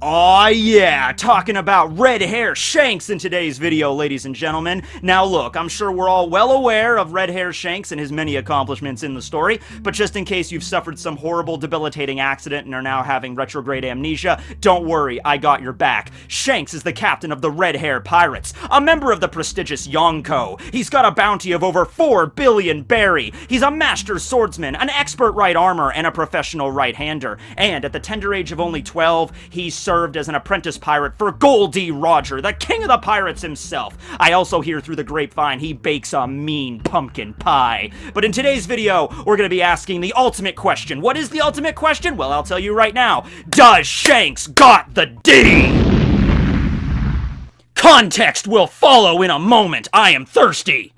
Aw yeah, talking about red hair Shanks in today's video, ladies and gentlemen. Now look, I'm sure we're all well aware of red hair Shanks and his many accomplishments in the story, but just in case you've suffered some horrible debilitating accident and are now having retrograde amnesia, don't worry, I got your back. Shanks is the captain of the Red Hair Pirates, a member of the prestigious Yonko. He's got a bounty of over 4 billion berry. He's a master swordsman, an expert right armor, and a professional right-hander. And at the tender age of only 12, he served as an apprentice pirate for Goldie Roger, the king of the pirates himself. I also hear through the grapevine he bakes a mean pumpkin pie. But in today's video, we're going to be asking the ultimate question. What is the ultimate question? Well, I'll tell you right now. Does Shanks got the D? Context will follow in a moment. I am thirsty.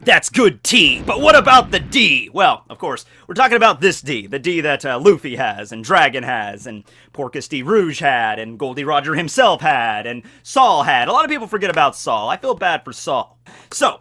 That's good tea, but what about the D? Well, of course, we're talking about this D, the D that Luffy has, and Dragon has, and Porcus D. Rouge had, and Goldie Roger himself had, and Saul had. A lot of people forget about Saul. I feel bad for Saul. So,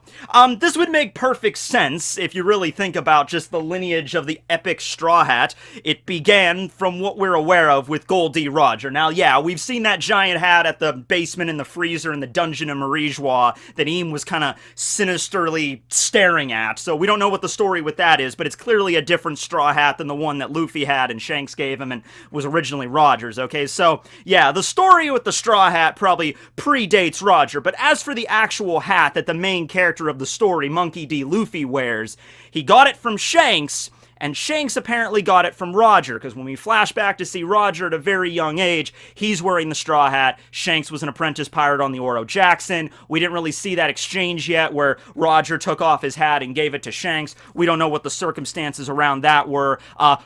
this would make perfect sense if you really think about just the lineage of the epic Straw Hat. It began from what we're aware of with Goldie Roger. Now, yeah, we've seen that giant hat at the basement in the freezer in the dungeon in Marijois that Eam was kind of sinisterly staring at, so we don't know what the story with that is, but it's clearly a different Straw Hat than the one that Luffy had and Shanks gave him and was originally Roger's, okay? So, yeah, the story with the Straw Hat probably predates Roger, but as for the actual hat that the main character of the story, Monkey D. Luffy, wears, he got it from Shanks, and Shanks apparently got it from Roger, because when we flash back to see Roger at a very young age, he's wearing the straw hat. Shanks was an apprentice pirate on the Oro Jackson. We didn't really see that exchange yet where Roger took off his hat and gave it to Shanks. We don't know what the circumstances around that were.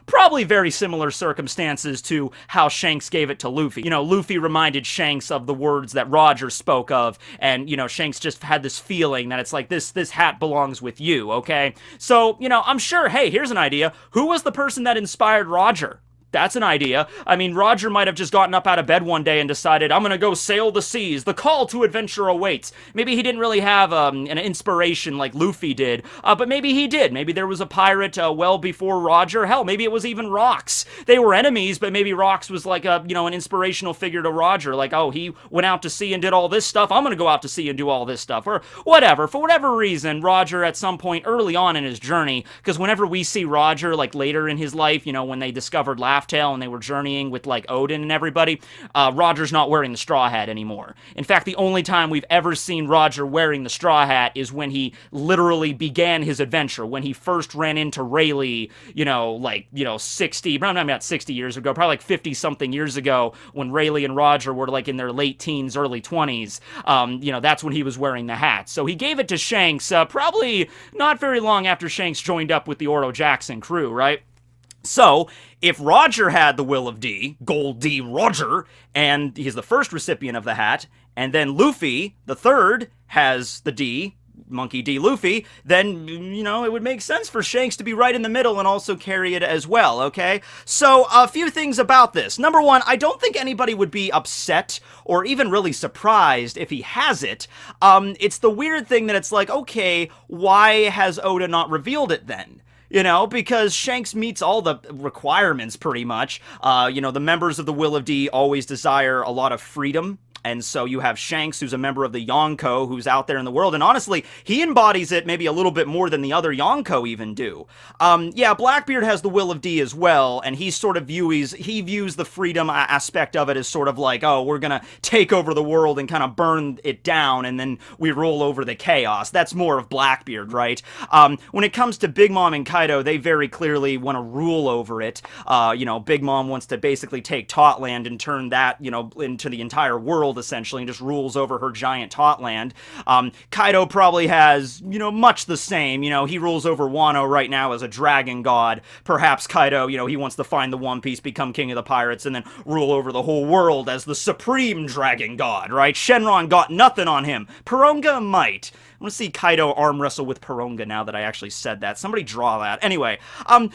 Probably very similar circumstances to how Shanks gave it to Luffy. You know, Luffy reminded Shanks of the words that Roger spoke of, and, you know, Shanks just had this feeling that it's like, this hat belongs with you, okay? So, you know, I'm sure, hey, here's an idea. Who was the person that inspired Roger? That's an idea. I mean, Roger might have just gotten up out of bed one day and decided, I'm gonna go sail the seas. The call to adventure awaits. Maybe he didn't really have an inspiration like Luffy did, but maybe he did. Maybe there was a pirate well before Roger. Hell, maybe it was even Rox. They were enemies, but maybe Rox was like a, you know, an inspirational figure to Roger. Like, oh, he went out to sea and did all this stuff. I'm gonna go out to sea and do all this stuff. Or whatever. For whatever reason, Roger at some point early on in his journey, because whenever we see Roger, like later in his life, you know, when they discovered Laugh Tale and they were journeying with like Odin and everybody, Roger's not wearing the straw hat anymore. In fact, the only time we've ever seen Roger wearing the straw hat is when he literally began his adventure, when he first ran into Rayleigh, you know, like, you know, 60, not 60 years ago, probably like 50 something years ago, when Rayleigh and Roger were like in their late teens, early 20s. You know, that's when he was wearing the hat. So he gave it to Shanks, probably not very long after Shanks joined up with the Oro Jackson crew, right? So, if Roger had the Will of D, Goldie Roger, and he's the first recipient of the hat, and then Luffy, the third, has the D, Monkey D. Luffy, then, you know, it would make sense for Shanks to be right in the middle and also carry it as well, okay? So, a few things about this. Number one, I don't think anybody would be upset or even really surprised if he has it. It's the weird thing that it's like, okay, why has Oda not revealed it then? You know, because Shanks meets all the requirements pretty much. You know, the members of the Will of D always desire a lot of freedom. And so you have Shanks, who's a member of the Yonko, who's out there in the world. And honestly, he embodies it maybe a little bit more than the other Yonko even do. Yeah, Blackbeard has the Will of D as well. And he sort of views the freedom aspect of it as sort of like, oh, we're going to take over the world and kind of burn it down. And then we roll over the chaos. That's more of Blackbeard, right? When it comes to Big Mom and Kaido, they very clearly want to rule over it. You know, Big Mom wants to basically take Totland and turn that, you know, into the entire world, essentially, and just rules over her giant Totland. Kaido probably has, you know, much the same. You know, he rules over Wano right now as a dragon god. Perhaps Kaido, you know, he wants to find the One Piece, become king of the pirates, and then rule over the whole world as the supreme dragon god, right? Shenron got nothing on him. Paronga might. I want to see Kaido arm wrestle with Paronga now that I actually said that. Somebody draw that. Anyway,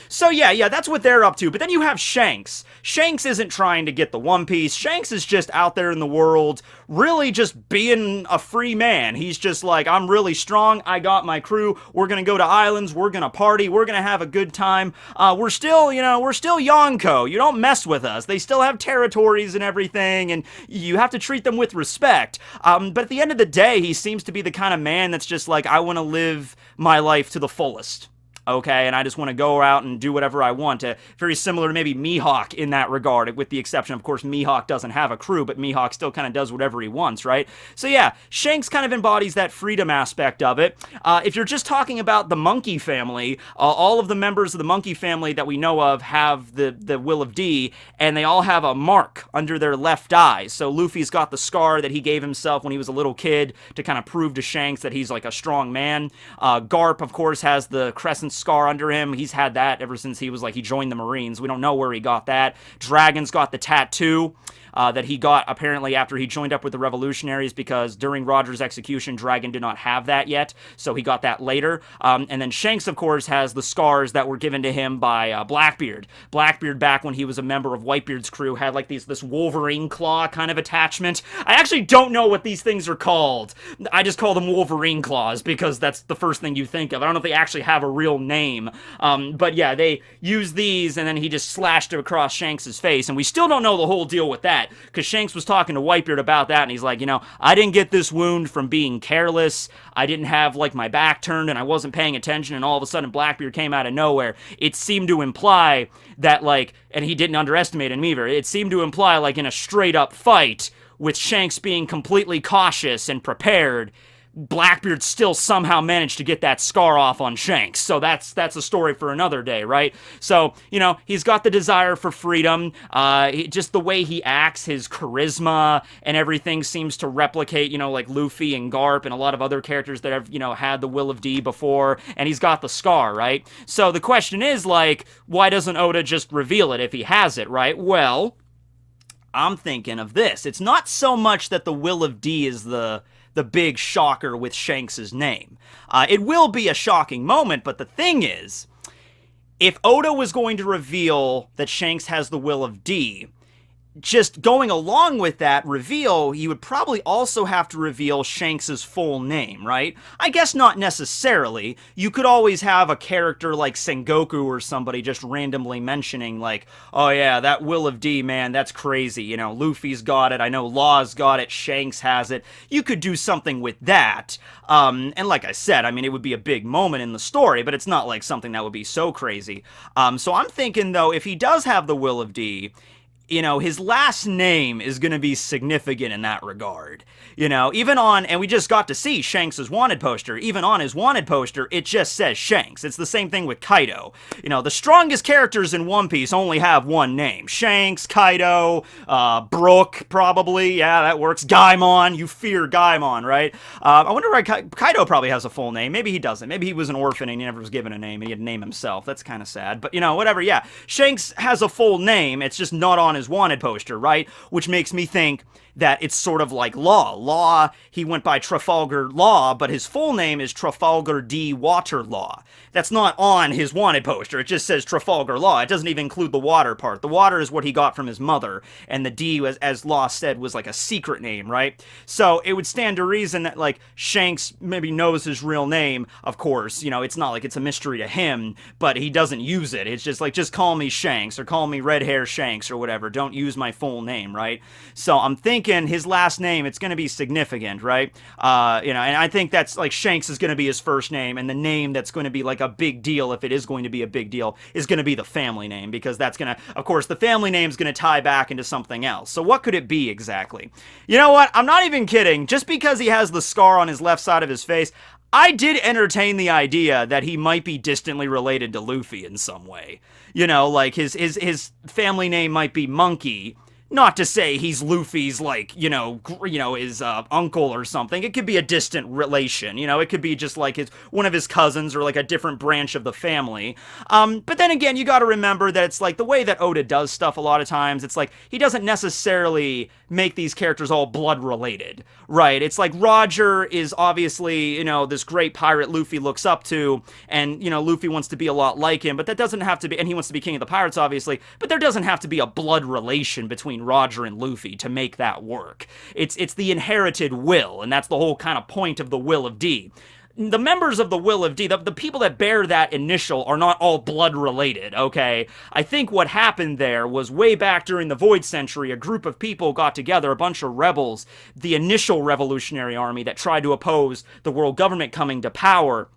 so yeah, that's what they're up to. But then you have Shanks. Shanks isn't trying to get the One Piece. Shanks is just out there in the world, really just being a free man. He's just like, I'm really strong, I got my crew, we're gonna go to islands, we're gonna party, we're gonna have a good time. We're still Yonko, you don't mess with us. They still have territories and everything, and you have to treat them with respect. But at the end of the day, he seems to be the kind of man that's just like, I want to live my life to the fullest. Okay, and I just want to go out and do whatever I want. Very similar to maybe Mihawk in that regard, with the exception, of course, Mihawk doesn't have a crew, but Mihawk still kind of does whatever he wants, right? So yeah, Shanks kind of embodies that freedom aspect of it. If you're just talking about the monkey family, all of the members of the monkey family that we know of have the Will of D, and they all have a mark under their left eye. So Luffy's got the scar that he gave himself when he was a little kid to kind of prove to Shanks that he's like a strong man. Garp, of course, has the crescent scar under him. He's had that ever since he joined the Marines. We don't know where he got that. Dragon's got the tattoo that he got apparently after he joined up with the Revolutionaries, because during Roger's execution, Dragon did not have that yet, so he got that later. And then Shanks, of course, has the scars that were given to him by Blackbeard. Blackbeard, back when he was a member of Whitebeard's crew, had like this Wolverine claw kind of attachment. I actually don't know what these things are called. I just call them Wolverine claws because that's the first thing you think of. I don't know if they actually have a real name. But yeah, they used these, and then he just slashed it across Shanks' face, and we still don't know the whole deal with that, because Shanks was talking to Whitebeard about that, and he's like, I didn't get this wound from being careless. I didn't have, like, my back turned, and I wasn't paying attention, and all of a sudden Blackbeard came out of nowhere. It seemed to imply that, like, and he didn't underestimate him either, it seemed to imply, like, in a straight-up fight, with Shanks being completely cautious and prepared, Blackbeard still somehow managed to get that scar off on Shanks. So that's a story for another day, right? So, he's got the desire for freedom. Just the way he acts, his charisma and everything seems to replicate, like Luffy and Garp and a lot of other characters that have, had the Will of D before, and he's got the scar, right? So the question is, like, why doesn't Oda just reveal it if he has it, right? Well, I'm thinking of this. It's not so much that the Will of D is the big shocker with Shanks' name. It will be a shocking moment, but the thing is, if Oda was going to reveal that Shanks has the Will of D, just going along with that reveal, he would probably also have to reveal Shanks' full name, right? I guess not necessarily. You could always have a character like Sengoku or somebody just randomly mentioning, like, oh yeah, that Will of D, man, that's crazy. Luffy's got it, I know Law's got it, Shanks has it. You could do something with that. And like I said, I mean, it would be a big moment in the story, but it's not like something that would be so crazy. So I'm thinking, though, if he does have the Will of D, his last name is going to be significant in that regard. Even on, and we just got to see Shanks' wanted poster, even on his wanted poster, it just says Shanks. It's the same thing with Kaido. The strongest characters in One Piece only have one name. Shanks, Kaido, Brook, probably, yeah, that works. Gaimon, you fear Gaimon, right? I wonder why Kaido probably has a full name. Maybe he doesn't. Maybe he was an orphan and he never was given a name and he had to name himself. That's kind of sad, but whatever, yeah. Shanks has a full name, it's just not on his wanted poster, right? Which makes me think that it's sort of like Law, he went by Trafalgar Law, but his full name is Trafalgar D. Waterlaw. That's not on his wanted poster, it just says Trafalgar Law. It doesn't even include the water part. The water is what he got from his mother, and the D, as Law said, was like a secret name, right? So it would stand to reason that, like, Shanks maybe knows his real name, of course, it's not like it's a mystery to him, but he doesn't use it. It's just like, just call me Shanks, or call me Red Hair Shanks, or whatever. Don't use my full name, right? So I'm thinking his last name, it's going to be significant, right? And I think that's like Shanks is going to be his first name, and the name that's going to be like a big deal, if it is going to be a big deal, is going to be the family name, because that's going to, of course, the family name is going to tie back into something else. So what could it be exactly? You know what? I'm not even kidding. Just because he has the scar on his left side of his face, I did entertain the idea that he might be distantly related to Luffy in some way. Like his family name might be Monkey. Not to say he's Luffy's, like, his uncle or something. It could be a distant relation, it could be just like one of his cousins or like a different branch of the family. But then again, you gotta remember that it's like the way that Oda does stuff a lot of times, it's like he doesn't necessarily make these characters all blood related, right? It's like Roger is obviously, this great pirate Luffy looks up to, and, Luffy wants to be a lot like him, but that doesn't have to be, and he wants to be king of the pirates, obviously, but there doesn't have to be a blood relation between between Roger and Luffy to make that work. It's the inherited will, and that's the whole kind of point of the Will of D. The members of the Will of D, the people that bear that initial, are not all blood related, okay? I think what happened there was way back during the Void Century, a group of people got together, a bunch of rebels, the initial revolutionary army that tried to oppose the world government coming to power.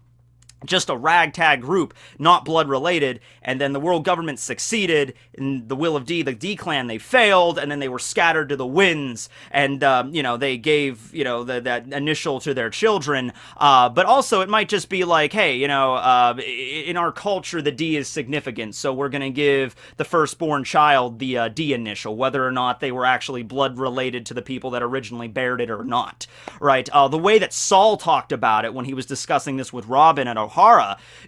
Just a ragtag group, not blood related, and then the world government succeeded in the Will of D, the D clan, they failed, and then they were scattered to the winds, and, they gave, that initial to their children, but also it might just be like, hey, in our culture, the D is significant, so we're gonna give the firstborn child the D initial, whether or not they were actually blood related to the people that originally bared it or not, right? The way that Saul talked about it when he was discussing this with Robin at O'Hara,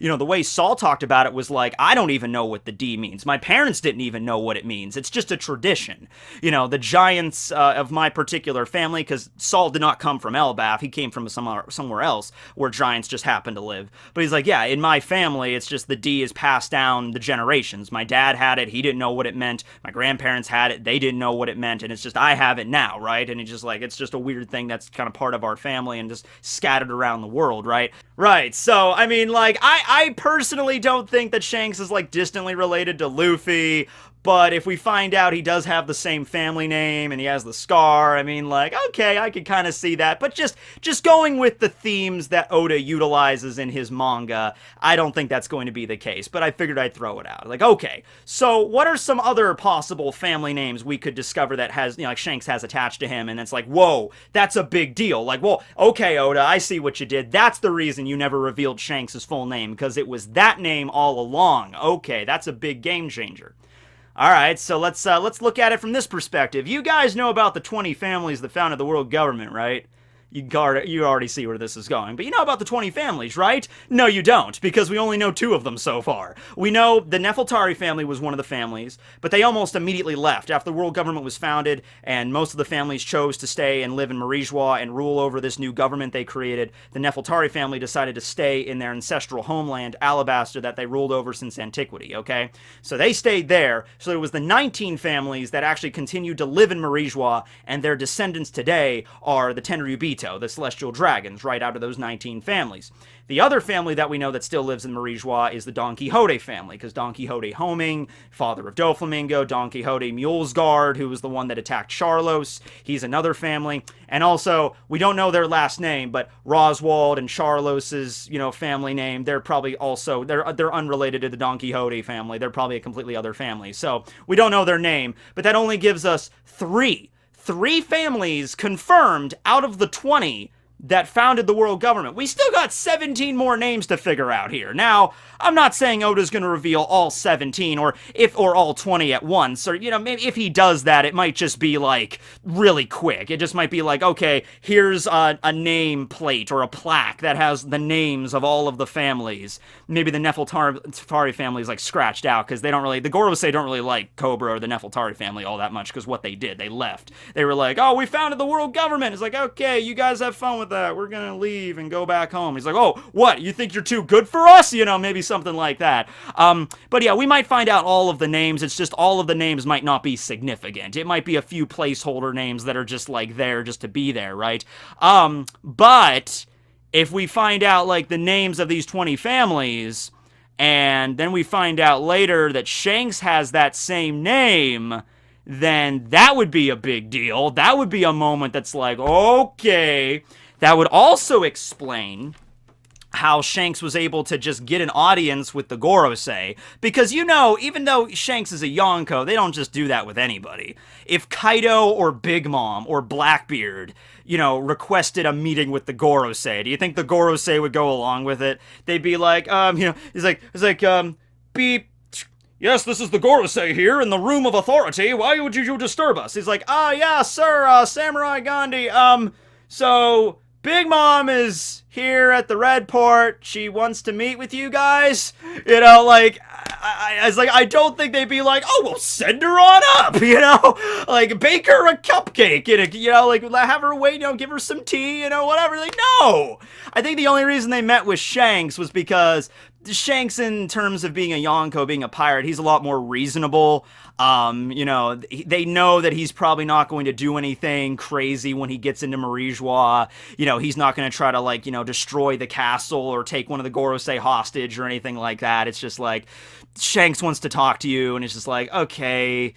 the way Saul talked about it was like, I don't even know what the D means. My parents didn't even know what it means. It's just a tradition. The giants of my particular family, because Saul did not come from Elbaf, he came from somewhere else where giants just happened to live. But he's like, yeah, in my family, it's just the D is passed down the generations. My dad had it, he didn't know what it meant. My grandparents had it, they didn't know what it meant, and it's just, I have it now, right? And it's just like, it's just a weird thing that's kind of part of our family and just scattered around the world, right? Right, so, I personally don't think that Shanks is, distantly related to Luffy, but if we find out he does have the same family name and he has the scar, okay, I could kind of see that. But just going with the themes that Oda utilizes in his manga, I don't think that's going to be the case. But I figured I'd throw it out. Okay, so what are some other possible family names we could discover that has, Shanks has attached to him, and it's like, whoa, that's a big deal. Well, okay, Oda, I see what you did. That's the reason you never revealed Shanks' full name, because it was that name all along. Okay, that's a big game changer. Alright, so let's look at it from this perspective. You guys know about the 20 families that founded the world government, right? You already see where this is going. But you know about the 20 families, right? No, you don't, because we only know 2 of them so far. We know the Nefeltari family was one of the families, but they almost immediately left after the world government was founded, and most of the families chose to stay and live in Marijois and rule over this new government they created. The Nefeltari family decided to stay in their ancestral homeland, Alabasta, that they ruled over since antiquity, okay? So they stayed there, so it was the 19 families that actually continued to live in Marijois, and their descendants today are the Tenryubito, the celestial dragons, right out of those 19 families. The other family that we know that still lives in Marijois is the Don Quixote family, because Don Quixote Homing, father of Doflamingo, Don Quixote Mulesguard, who was the one that attacked Charlos, he's another family. And also, we don't know their last name, but Roswald and Charlos's, family name, they're probably also, they're unrelated to the Don Quixote family. They're probably a completely other family. So, we don't know their name, but that only gives us 3 families confirmed out of the 20 that founded the world government. We still got 17 more names to figure out here. Now, I'm not saying Oda's going to reveal all 17 or all 20 at once, or, maybe if he does that, it might just be, really quick. It just might be like, okay, here's a name plate or a plaque that has the names of all of the families. Maybe the Nefeltari family is, scratched out, because they don't really, the Goro Say don't really like Cobra or the Nefeltari family all that much, because what they did, they left. They were like, oh, we founded the world government. It's like, okay, you guys have fun with that. We're gonna leave and go back home. He's like, oh, what? You think you're too good for us? Maybe something like that. But yeah, we might find out all of the names. It's just all of the names might not be significant. It might be a few placeholder names that are just there just to be there, right? But if we find out the names of these 20 families, and then we find out later that Shanks has that same name, then that would be a big deal. That would be a moment that's like, okay. That would also explain how Shanks was able to just get an audience with the Goro Say, because even though Shanks is a Yonko, they don't just do that with anybody. If Kaido or Big Mom or Blackbeard, requested a meeting with the Goro Say, do you think the Goro Say would go along with it? They'd be like, beep. Yes, this is the Goro Say here in the room of authority. Why would you disturb us? He's like, yeah, sir, Samurai Gandhi, so Big Mom is here at the Red Port. She wants to meet with you guys. I don't think they'd be like, oh, well, send her on up, bake her a cupcake, have her wait, give her some tea, whatever. No. I think the only reason they met with Shanks was because Shanks, in terms of being a Yonko, being a pirate, he's a lot more reasonable. They know that he's probably not going to do anything crazy when he gets into Marijois. He's not going to try to, destroy the castle or take one of the Goro Say hostage or anything like that. It's just like, Shanks wants to talk to you, and it's just like, okay,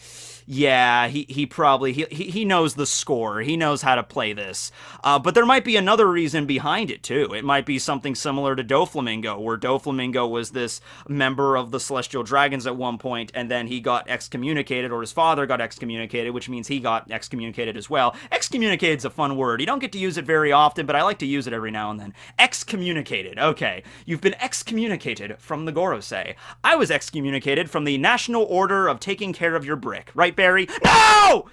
yeah, he probably, he knows the score. He knows how to play this. But there might be another reason behind it, too. It might be something similar to Doflamingo, where Doflamingo was this member of the Celestial Dragons at one point, and then he got excommunicated, or his father got excommunicated, which means he got excommunicated as well. Excommunicated's a fun word. You don't get to use it very often, but I like to use it every now and then. Excommunicated. Okay. You've been excommunicated from the Goro Say. I was excommunicated from the National Order of Taking Care of Your Brick. Right, Barry? No!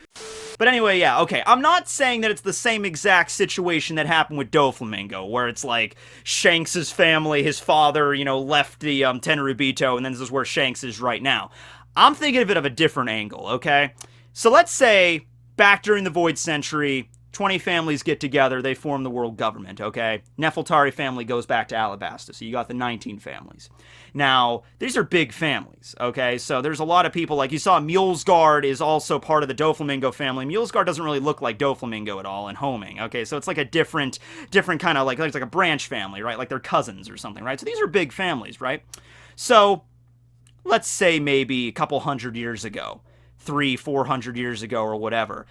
But anyway, yeah, okay. I'm not saying that it's the same exact situation that happened with Doflamingo, where it's like Shanks' family, his father, left the Tenryubito, and then this is where Shanks is right now. I'm thinking of it of a different angle, okay? So let's say, back during the Void Century, 20 families get together, they form the world government, okay? Nefeltari family goes back to Alabasta, so you got the 19 families. Now, these are big families, okay? So there's a lot of people, like you saw Mulesguard is also part of the Doflamingo family. Mulesguard doesn't really look like Doflamingo at all in homing, okay? So it's like a different kind of, it's like a branch family, right? Like they're cousins or something, right? So these are big families, right? So, let's say maybe a couple hundred years ago, 300-400 years ago or whatever,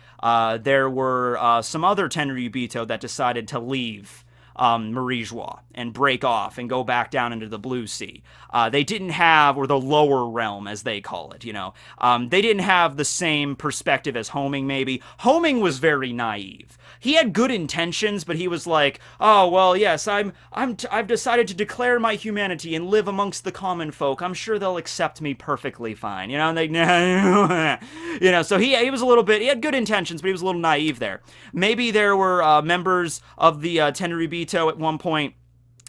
there were some other Tenryubito that decided to leave Marijois and break off and go back down into the Blue Sea. They didn't have, or the lower realm as they call it, they didn't have the same perspective as Homing maybe. Homing was very naive. He had good intentions, but he was like, oh, well, yes, I've decided to declare my humanity and live amongst the common folk. I'm sure they'll accept me perfectly fine, and they, so he was a little bit, he had good intentions, but he was a little naive there. Maybe there were members of the Tenryubito at one point,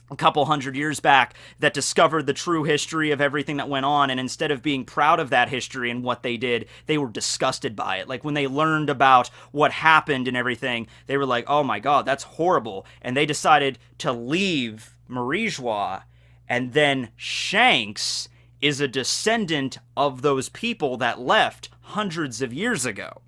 a couple hundred years back, that discovered the true history of everything that went on, and instead of being proud of that history and what they did, they were disgusted by it. Like, when they learned about what happened and everything, they were like, oh my god, that's horrible, and they decided to leave Marijois, and then Shanks is a descendant of those people that left hundreds of years ago.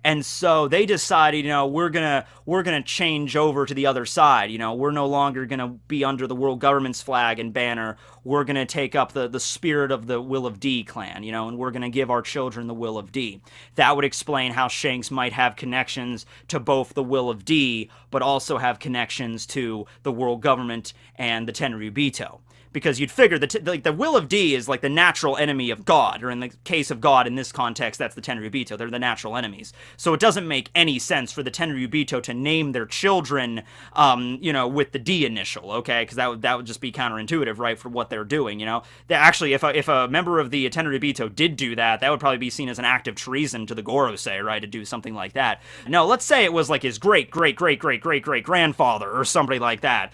And so they decided, we're gonna change over to the other side. We're no longer gonna be under the world government's flag and banner. We're gonna take up the spirit of the Will of D clan, and we're gonna give our children the Will of D. That would explain how Shanks might have connections to both the Will of D, but also have connections to the world government and the Tenryubito. Because you'd figure that the Will of D is like the natural enemy of God, or in the case of God in this context, that's the Tenryubito. They're the natural enemies. So it doesn't make any sense for the Tenryubito to name their children, with the D initial, okay? Because that would just be counterintuitive, right, for what they're doing, Actually, if a member of the Tenryubito did do that, that would probably be seen as an act of treason to the Goro Say, right, to do something like that. No, let's say it was like his great-great-great-great-great-great-grandfather or somebody like that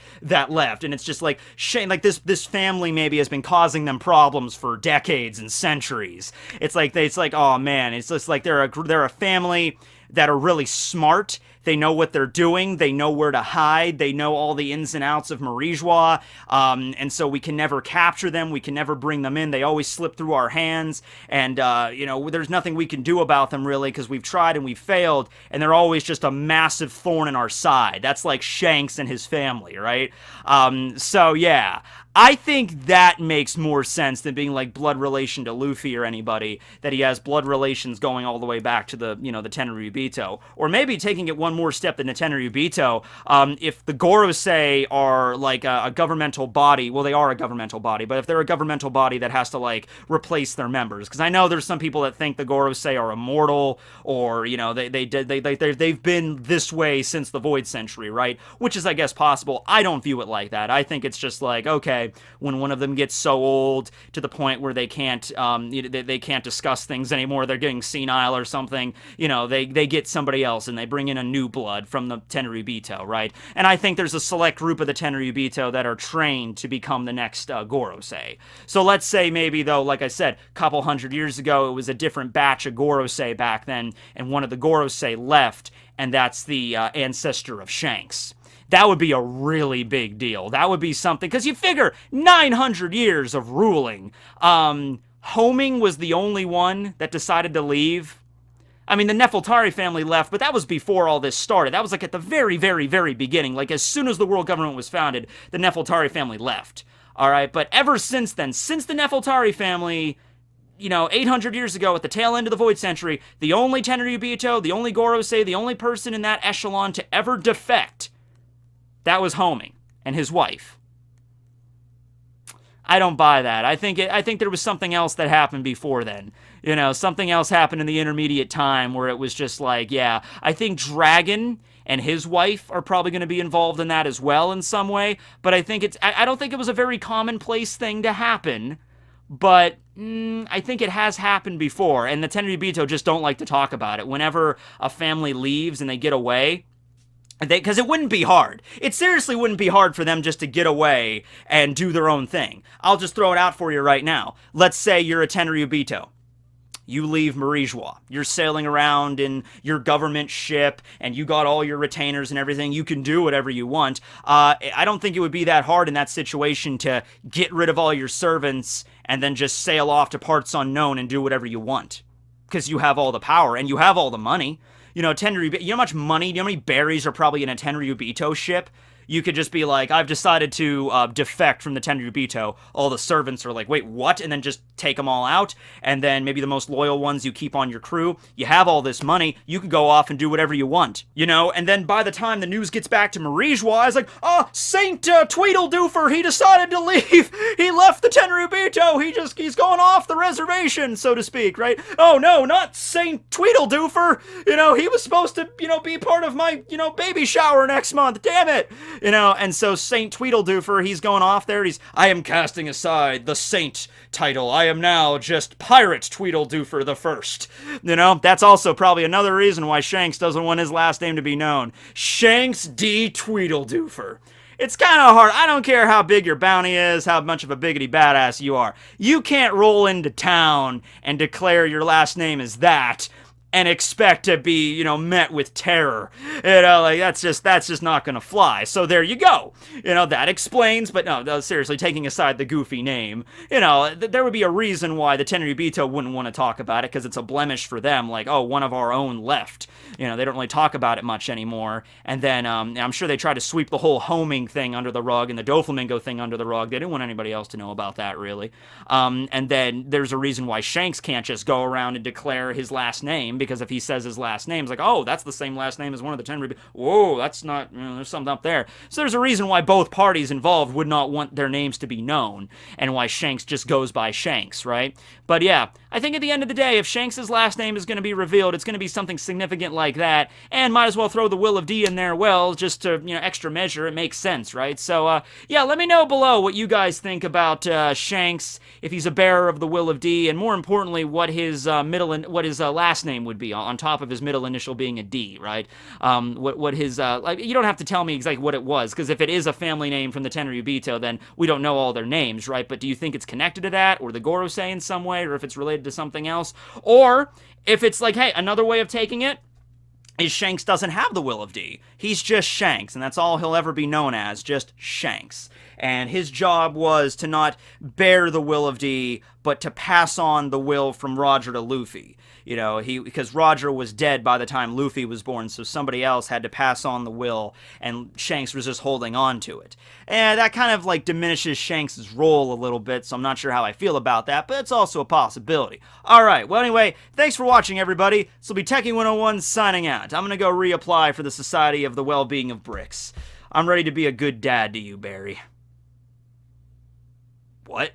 left, and it's just like, like this family maybe has been causing them problems for decades and centuries. It's like, oh man, it's just like they're a family that are really smart. They know what they're doing. They know where to hide. They know all the ins and outs of Marijois. And so we can never capture them. We can never bring them in. They always slip through our hands. And, there's nothing we can do about them, really, because we've tried and we've failed. And they're always just a massive thorn in our side. That's like Shanks and his family, right? So, yeah. I think that makes more sense than being like blood relation to Luffy or anybody, that he has blood relations going all the way back to the, the Tenryubito. Or maybe taking it one more step than the Tenryubito, if the Goro Say are like a governmental body, well, they are a governmental body, but if they're a governmental body that has to like replace their members, because I know there's some people that think the Goro Say are immortal, or, they've been this way since the Void Century, right? Which is, I guess, possible. I don't view it like that. I think it's just like, okay, when one of them gets so old to the point where they can't discuss things anymore, they're getting senile or something, they get somebody else and they bring in a new blood from the Tenryubito, right? And I think there's a select group of the Tenryubito that are trained to become the next Goro Say. So let's say maybe, though, like I said, a couple hundred years ago, it was a different batch of Goro Say back then, and one of the Goro Say left, and that's the ancestor of Shanks. that would be a really big deal. That would be something, because you figure 900 years of ruling. Homing was the only one that decided to leave. I mean, the Nefeltari family left, but that was before all this started. That was like at the very, very, very beginning. Like as soon as the world government was founded, the Nefeltari family left. All right, but ever since then, since the Nefeltari family, 800 years ago at the tail end of the Void Century, the only Tenryubito, the only Goro Say, the only person in that echelon to ever defect, that was Homing and his wife. I don't buy that. I think there was something else that happened before then. Something else happened in the intermediate time where it was just like, yeah, I think Dragon and his wife are probably going to be involved in that as well in some way, but I don't think it was a very commonplace thing to happen, but I think it has happened before, and the Tenryubito just don't like to talk about it. Whenever a family leaves and they get away, because it wouldn't be hard. It seriously wouldn't be hard for them just to get away and do their own thing. I'll just throw it out for you right now. Let's say you're a Tenryubito. You leave Marijois. You're sailing around in your government ship, and you got all your retainers and everything. You can do whatever you want. I don't think it would be that hard in that situation to get rid of all your servants and then just sail off to parts unknown and do whatever you want. Because you have all the power, and you have all the money. Tenryubito, you know how much money, you know how many berries are probably in a Tenryubito ship? You could just be like, I've decided to defect from the Tenryubito. All the servants are like, wait, what? And then just take them all out. And then maybe the most loyal ones you keep on your crew. You have all this money. You can go off and do whatever you want, And then by the time the news gets back to Marijois, it's like, Saint Tweedledoofer, he decided to leave. He left the Tenryubito. He's going off the reservation, so to speak, right? Oh, no, not Saint Tweedledoofer. He was supposed to, be part of my, baby shower next month. Damn it. And so Saint Tweedledoofer, he's going off there. I am casting aside the Saint title. I am now just Pirate Tweedledoofer the First. That's also probably another reason why Shanks doesn't want his last name to be known. Shanks D. Tweedledoofer. It's kind of hard. I don't care how big your bounty is, how much of a biggity badass you are. You can't roll into town and declare your last name is that and expect to be, met with terror. That's just not gonna fly. So there you go. That explains, but no, seriously, taking aside the goofy name, there would be a reason why the Tenryubito wouldn't want to talk about it, because it's a blemish for them, like, oh, one of our own left. They don't really talk about it much anymore. And then, I'm sure they try to sweep the whole homing thing under the rug and the Doflamingo thing under the rug. They didn't want anybody else to know about that, really. And then there's a reason why Shanks can't just go around and declare his last name, because if he says his last name, it's like, oh, that's the same last name as one of the Tenryubito. Whoa, that's not, there's something up there. So there's a reason why both parties involved would not want their names to be known, and why Shanks just goes by Shanks, right? But yeah, I think at the end of the day, if Shanks' last name is going to be revealed, it's going to be something significant like that, and might as well throw the Will of D in there, well, just to, extra measure, it makes sense, right? So, yeah, let me know below what you guys think about Shanks, if he's a bearer of the Will of D, and more importantly, what his last name would be on top of his middle initial being a D, right? What his, you don't have to tell me exactly what it was, because if it is a family name from the Tenryubito, then we don't know all their names, right? But do you think it's connected to that, or the Goro Say in some way, or if it's related to something else? Or if it's like, hey, another way of taking it is Shanks doesn't have the Will of D. He's just Shanks, and that's all he'll ever be known as, just Shanks. And his job was to not bear the Will of D, but to pass on the will from Roger to Luffy. Because Roger was dead by the time Luffy was born, so somebody else had to pass on the will, and Shanks was just holding on to it. And that kind of, diminishes Shanks' role a little bit, so I'm not sure how I feel about that, but it's also a possibility. Alright, well anyway, thanks for watching, everybody. This will be Tekking101 signing out. I'm gonna go reapply for the Society of the Well-Being of Bricks. I'm ready to be a good dad to you, Barry. What?